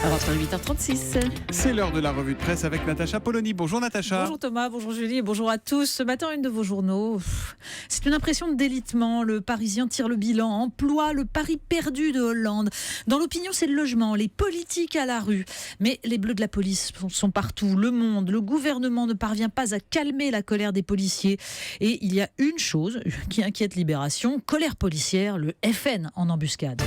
Alors, entre 8h36. C'est l'heure de la revue de presse avec Natacha Polony. Bonjour Natacha. Bonjour Thomas, bonjour Julie et bonjour à tous. Ce matin, une de vos journaux. C'est une impression de délitement. Le Parisien tire le bilan, emploie le pari perdu de Hollande. Dans l'opinion, c'est le logement, les politiques à la rue. Mais les bleus de la police sont partout. Le Monde, le gouvernement ne parvient pas à calmer la colère des policiers. Et il y a une chose qui inquiète Libération, colère policière, le FN en embuscade.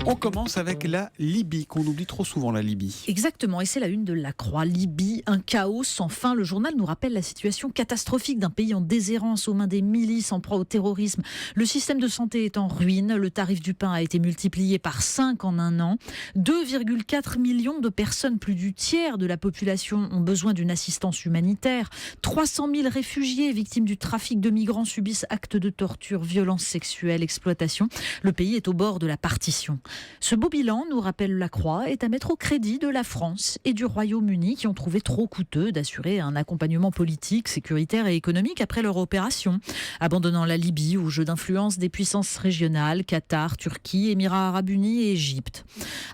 On commence avec la Libye, qu'on oublie trop souvent, la Libye. Exactement, et c'est la une de La Croix. Libye, un chaos sans fin. Le journal nous rappelle la situation catastrophique d'un pays en déshérence aux mains des milices en proie au terrorisme. Le système de santé est en ruine. Le tarif du pain a été multiplié par 5 en un an. 2,4 millions de personnes, plus du tiers de la population, ont besoin d'une assistance humanitaire. 300 000 réfugiés victimes du trafic de migrants subissent actes de torture, violences sexuelles, exploitation. Le pays est au bord de la partition. Ce beau bilan, nous rappelle La Croix, est à mettre au crédit de la France et du Royaume-Uni qui ont trouvé trop coûteux d'assurer un accompagnement politique, sécuritaire et économique après leur opération, abandonnant la Libye au jeu d'influence des puissances régionales, Qatar, Turquie, Émirats Arabes Unis et Égypte.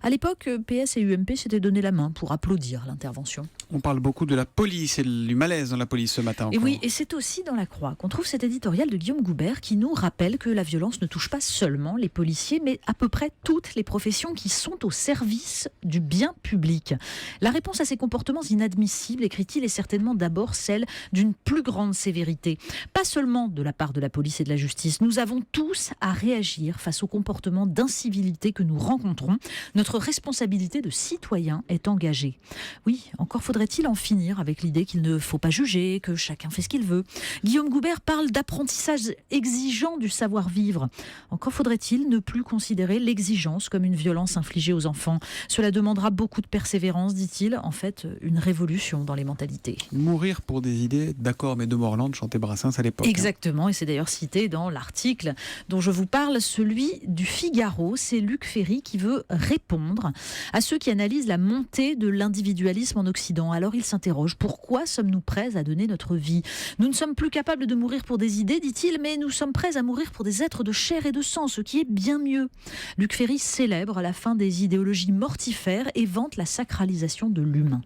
À l'époque, PS et UMP s'étaient donné la main pour applaudir l'intervention. On parle beaucoup de la police et du malaise dans la police ce matin encore. Et oui, et c'est aussi dans La Croix qu'on trouve cet éditorial de Guillaume Goubert qui nous rappelle que la violence ne touche pas seulement les policiers, mais à peu près toutes les professions qui sont au service du bien public. La réponse à ces comportements inadmissibles, écrit-il, est certainement d'abord celle d'une plus grande sévérité. Pas seulement de la part de la police et de la justice. Nous avons tous à réagir face aux comportements d'incivilité que nous rencontrons. Notre responsabilité de citoyen est engagée. Oui, encore faudrait-il en finir avec l'idée qu'il ne faut pas juger, que chacun fait ce qu'il veut. Guillaume Goubert parle d'apprentissage exigeant du savoir-vivre. Encore faudrait-il ne plus considérer l'exigence comme une violence infligée aux enfants. Cela demandera beaucoup de persévérance, dit-il. En fait, une révolution dans les mentalités. Mourir pour des idées, d'accord, mais de Morland chantait Brassens à l'époque. Exactement, et c'est d'ailleurs cité dans l'article dont je vous parle, celui du Figaro. C'est Luc Ferry qui veut répondre à ceux qui analysent la montée de l'individualisme en Occident. Alors il s'interroge, pourquoi sommes-nous prêts à donner notre vie ? Nous ne sommes plus capables de mourir pour des idées, dit-il, mais nous sommes prêts à mourir pour des êtres de chair et de sang, ce qui est bien mieux. Luc Ferry célèbre la fin des idéologies mortifères et vante la sacralisation de l'humain.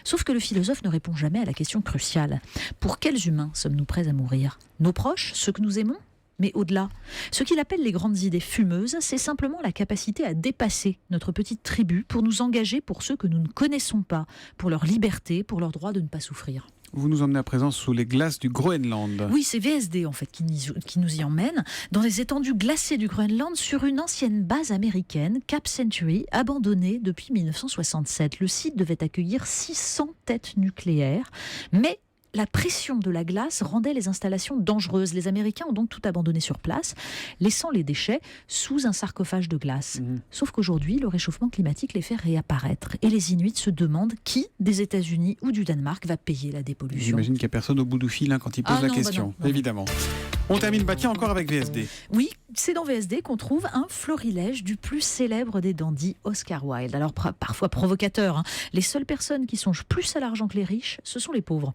Sauf que le philosophe ne répond jamais à la question cruciale. Pour quels humains sommes-nous prêts à mourir ? Nos proches, ceux que nous aimons ? Mais au-delà, ce qu'il appelle les grandes idées fumeuses, c'est simplement la capacité à dépasser notre petite tribu pour nous engager pour ceux que nous ne connaissons pas, pour leur liberté, pour leur droit de ne pas souffrir. Vous nous emmenez à présent sous les glaces du Groenland. Oui, c'est VSD en fait qui nous y emmène dans les étendues glacées du Groenland sur une ancienne base américaine, Cap Century, abandonnée depuis 1967. Le site devait accueillir 600 têtes nucléaires, mais la pression de la glace rendait les installations dangereuses. Les Américains ont donc tout abandonné sur place, laissant les déchets sous un sarcophage de glace. Sauf qu'aujourd'hui, le réchauffement climatique les fait réapparaître. Et les Inuits se demandent qui, des États-Unis ou du Danemark, va payer la dépollution. J'imagine qu'il n'y a personne au bout du fil quand il pose la question, non. Évidemment. On termine encore avec VSD. Oui, c'est dans VSD qu'on trouve un florilège du plus célèbre des dandys, Oscar Wilde. Alors parfois provocateur, hein. Les seules personnes qui songent plus à l'argent que les riches, ce sont les pauvres.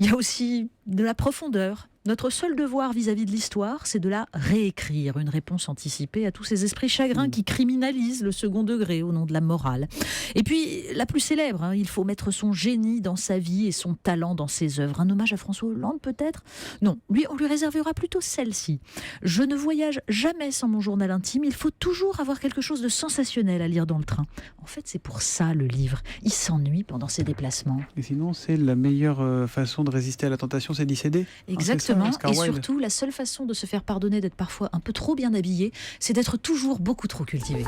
Il y a aussi de la profondeur. Notre seul devoir vis-à-vis de l'histoire, c'est de la réécrire, une réponse anticipée à tous ces esprits chagrins qui criminalisent le second degré au nom de la morale. Et puis, la plus célèbre, hein, il faut mettre son génie dans sa vie et son talent dans ses œuvres. Un hommage à François Hollande, peut-être ? Non, on lui réservera plutôt celle-ci. Je ne voyage jamais sans mon journal intime, il faut toujours avoir quelque chose de sensationnel à lire dans le train. En fait, c'est pour ça le livre. Il s'ennuie pendant ses déplacements. Et sinon, c'est la meilleure façon de résister à la tentation, c'est d'y céder ? Exactement. Et surtout, la seule façon de se faire pardonner d'être parfois un peu trop bien habillé, c'est d'être toujours beaucoup trop cultivé.